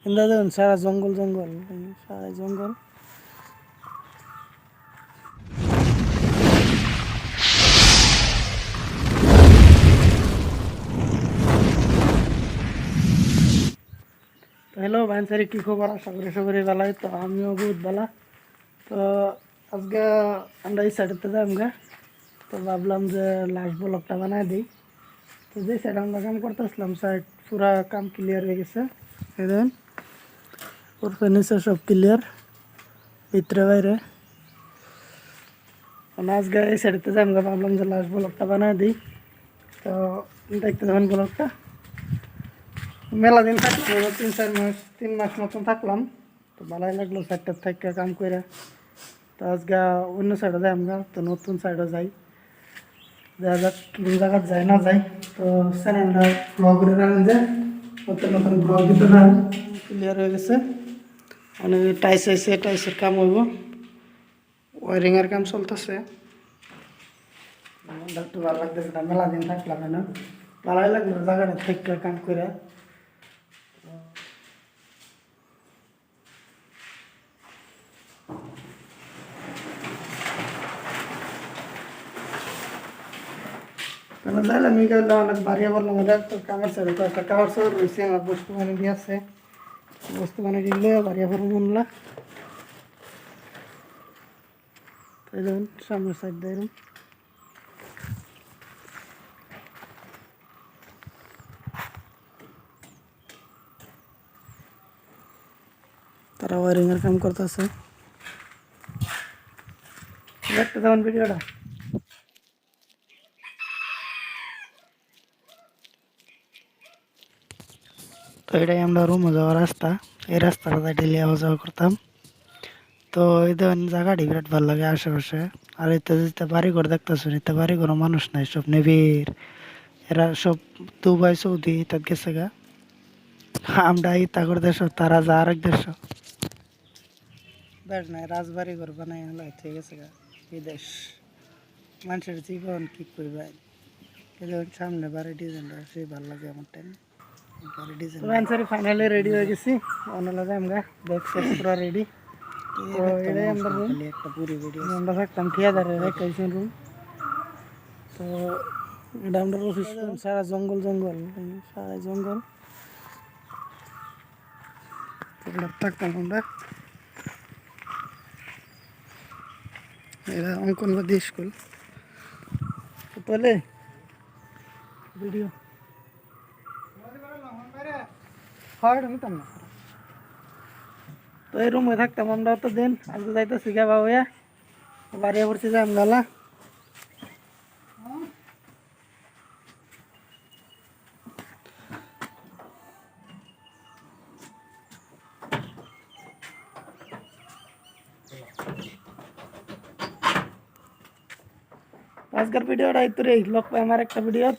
কিন্তু দেখুন সারা জঙ্গল জঙ্গল, সারা জঙ্গল। হ্যালো ভাইনসারি, কী খবর? আশা করি সবারই ভালো। তো আমিও বহুত ভালো। তো আজকে আমরা এই সাইডেতে যাই আমরা। তো ভাবলাম যে লাস্ট ব্লগটা বানাই দিই। তো যে সাইড আমরা কাম করতেছিলাম সাইড পুরা কাম ক্লিয়ার হয়ে গেছে। এই দেখুন ওর নিচে সব ক্লিয়ার, ভিতরে বাইরে। আজকে এই সাইডেতে যাই আমরা, ভাবলাম যে লাস্ট ব্লগটা বানাই দিই। তো দেখতে যাবেন ব্লগটা। মেলা দিন থাকলাম, 3-4 মাস মতন থাকলাম। তো ভালোই লাগলো সাইডটার থেকে কাম করে। তো আজকে অন্য সাইডে যাই আমরা, তো নতুন সাইডে যাই, দেখা যাক কোন জায়গা যায় না যাই। তো চ্যানেলটা ব্লগ করে রাখেন যে নতুন নতুন ব্লগ দিতে থাকেন। ক্লিয়ার হয়ে গেছে, অনেক টাইস হয়েছে, টাইসের কাম হইব, ওয়ারিংয়ের কাম চলতেছে। একটু ভালো লাগতেছে না, মেলা দিন থাকলাম না, ভালোই লাগলো জায়গাটা থেকে কাম করে। যাইলাম এই গেলে অনেক বাড়িয়ে বললাম তো কামের ছেড়ে তো একটা কাপড় চোর রয়েছে, আমার বস্তু বানিয়ে দিয়ে আছে, বস্তু বানিয়ে দিলে বাড়িয়ে পড়ো মনলা। তাই দেখুন সামনের সাইড দেখুন, তারা ওয়ারিংয়ের কাম করতেছে। দেখতে তেমন ভিডিওটা। তো এটাই আমরা রুমে যাওয়ার রাস্তা, এই রাস্তাটা ডেলি আওয়া যাওয়া করতাম। তো এই দেখুন জায়গাটি বিরাট ভালো লাগে আশেপাশে। আর এতে যেতে বাড়িঘর দেখতেছেন, এতে বাড়িঘর মানুষ নাই, সব নেভির, এরা সব দুবাই সৌদি তার গেছে গা। আমরা এই তাগর দেশ, তারা যা আরেক দেশ। দেশ নাই, রাজবাড়ি ঘর বানাই হলো ঠিক আছে গা, বিদেশ। মানুষের জীবন কি করবে। দেখুন সামনে বাড়ি ডিজাইনটা সেই ভালো লাগে আমার টাইম। বাড়ি ডিজাইন ফাইনালি রেডি হয়ে গেছি, অনেক আমরা ব্যাগ সেট পুরো রেডি। তো এটাই আমরা রুম, একটা পুরি ভিডিও আমরা থাকতাম ঠিয়াদারে রেখেছেন রুম। তো এটা আমরা অফিস, সারা জঙ্গল জঙ্গল, সারা জঙ্গল থাকতাম আমরা। এরা অঙ্কনবাদী স্কুল। তাহলে ভিডিও হয় নিতাম না। তো এই রুমে থাকতাম আমরা তো দিন। আজকে যাইতে শিখা বা হইয়া বাড়িয়ে পড়ছি যাই আমগালা। আজকের ভিডিওটা এই তো রে, লোক পাই আমার একটা ভিডিও।